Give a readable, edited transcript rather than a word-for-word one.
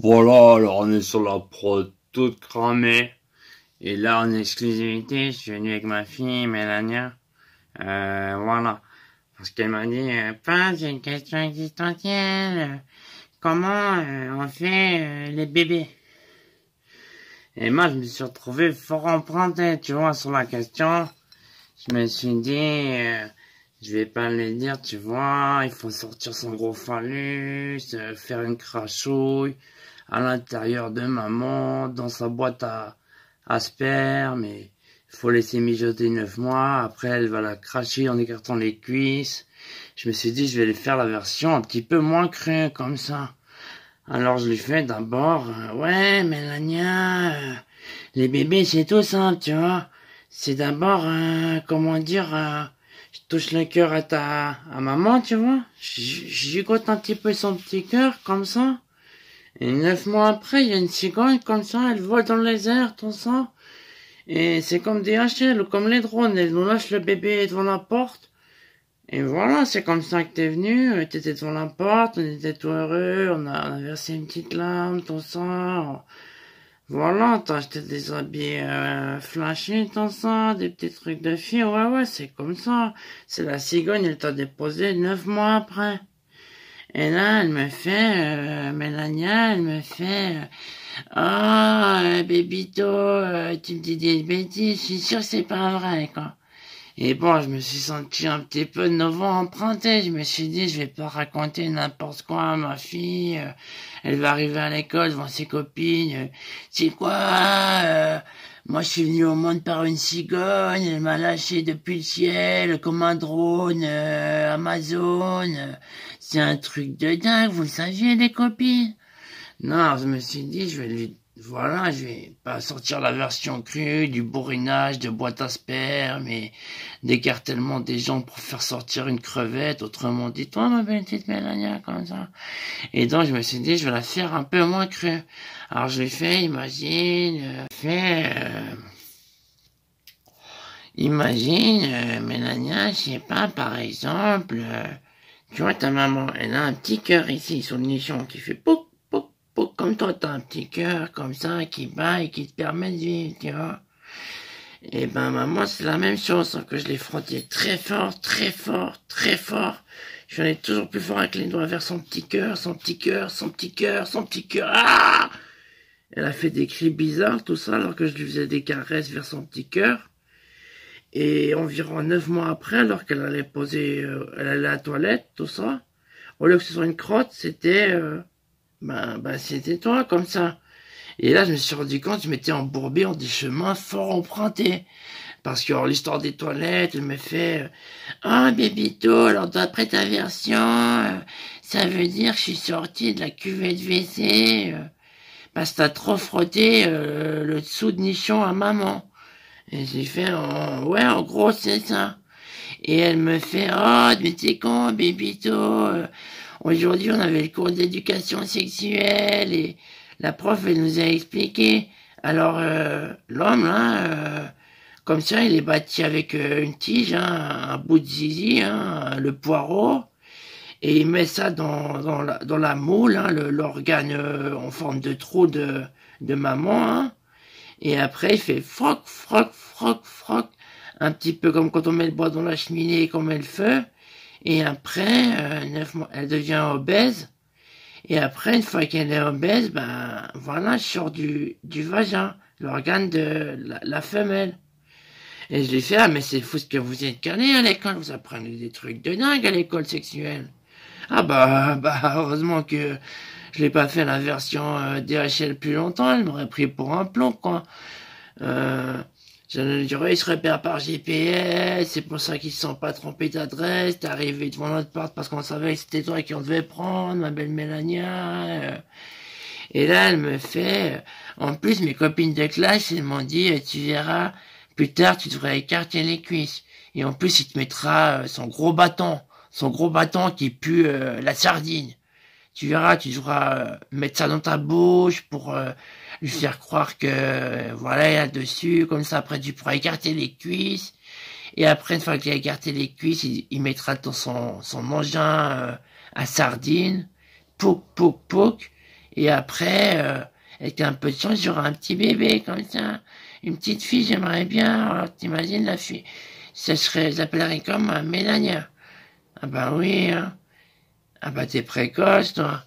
Voilà, alors on est sur la prod toute cramée. Et là, en exclusivité, je suis venu avec ma fille, Mélania. Voilà. Parce qu'elle m'a dit, Pin, j'ai une question existentielle. Comment on fait les bébés? Et moi, je me suis retrouvé fort emprunté, tu vois, sur la question. Je me suis dit, je vais pas le dire, tu vois, il faut sortir son gros phallus, faire une crachouille à l'intérieur de maman, dans sa boîte à sperme, et il faut laisser mijoter 9 mois, après elle va la cracher en écartant les cuisses. Je me suis dit, je vais lui faire la version un petit peu moins crue, comme ça. Alors je lui fais d'abord, ouais, Mélania, les bébés c'est tout simple, tu vois. C'est d'abord, comment dire, je touche le cœur à maman, tu vois. Je gigote un petit peu son petit cœur, comme ça. Et 9 mois après, il y a une cigogne, comme ça, elle vole dans les airs, tout ça. Et c'est comme des HL, ou comme les drones, elles nous lâchent le bébé devant la porte. Et voilà, c'est comme ça que t'es venu, t'étais devant la porte, on était tout heureux, on a versé une petite larme, tout ça. Voilà, t'as acheté des habits flashés, tout ça, des petits trucs de filles, ouais, c'est comme ça. C'est la cigogne, elle t'a déposé 9 mois après. Et là, elle me fait, Mélania, elle me fait, bébito, tu me dis des bêtises, je suis sûr que c'est pas vrai, quoi. Et bon, je me suis senti un petit peu de nouveau emprunté. Je me suis dit, je vais pas raconter n'importe quoi à ma fille. Elle va arriver à l'école devant ses copines. C'est quoi moi, je suis venu au monde par une cigogne. Elle m'a lâché depuis le ciel comme un drone. Amazon. C'est un truc de dingue. Vous le saviez, les copines? Non, je me suis dit, je vais pas sortir la version crue du bourrinage de boîte à sperme et d'écartèlement des gens pour faire sortir une crevette, autrement dit, toi, ma belle petite Mélania, comme ça. Et donc, je me suis dit, je vais la faire un peu moins crue. Alors, je l'ai fait, imagine, Mélania, je sais pas, par exemple, tu vois, ta maman, elle a un petit cœur ici, sur le nichon, qui fait pouc, pouc, pouc, comme toi, t'as un petit cœur, comme ça, qui bat et qui te permet de vivre, tu vois. Et ben, maman, c'est la même chose, sauf que je l'ai frotté très fort, très fort, très fort. J'en ai toujours plus fort avec les doigts vers son petit cœur, son petit cœur, son petit cœur, son petit cœur. Ah! Elle a fait des cris bizarres, tout ça, alors que je lui faisais des caresses vers son petit cœur. Et environ 9 mois après, alors qu'elle allait poser, elle allait à la toilette, tout ça, au lieu que ce soit une crotte, c'était, c'était toi, comme ça. Et là, je me suis rendu compte, je m'étais embourbé en des chemins fort empruntés. Parce que, l'histoire des toilettes, elle me fait, bébito, alors d'après ta version, ça veut dire que je suis sorti de la cuvette WC, parce que t'as trop frotté, le dessous de nichon à maman. Et j'ai fait, ouais, en gros, c'est ça. Et elle me fait, mais t'es con, bébito. Aujourd'hui, on avait le cours d'éducation sexuelle et la prof, elle nous a expliqué. Alors, l'homme, là, comme ça, il est bâti avec une tige, hein, un bout de zizi, hein, le poireau, et il met ça dans la moule, hein, l'organe en forme de trou de maman, hein. Et après, il fait froc, froc, froc, froc. Un petit peu comme quand on met le bois dans la cheminée et qu'on met le feu. Et après, 9 mois, elle devient obèse. Et après, une fois qu'elle est obèse, ben, voilà, je sors du vagin, l'organe de la femelle. Et je lui fais, mais c'est fou ce que vous êtes calé à l'école, vous apprenez des trucs de dingue à l'école sexuelle. Ah heureusement que je l'ai pas fait la version DHL plus longtemps, elle m'aurait pris pour un plomb, quoi. J'allais dire, il se repère par GPS, c'est pour ça qu'ils se sont pas trompés d'adresse, t'es arrivé devant notre porte parce qu'on savait que c'était toi qui on devait prendre, ma belle Mélania. Et là, elle me fait, en plus, mes copines de classe, elles m'ont dit, tu verras, plus tard, tu devrais écarter les cuisses. Et en plus, il te mettra son gros bâton qui pue la sardine. Tu verras, tu devras mettre ça dans ta bouche pour lui faire croire que voilà, il y a dessus, comme ça après tu pourras écarter les cuisses. Et après, une fois qu'il a écarté les cuisses, il mettra son engin à sardine, pouk, pouk, pouk. Et après, avec un peu de chance, j'aurai un petit bébé comme ça. Une petite fille, j'aimerais bien. Alors, t'imagines la fille? J'appellerais comme Mélania. Ah bah oui, hein. Ah bah t'es précoce, toi.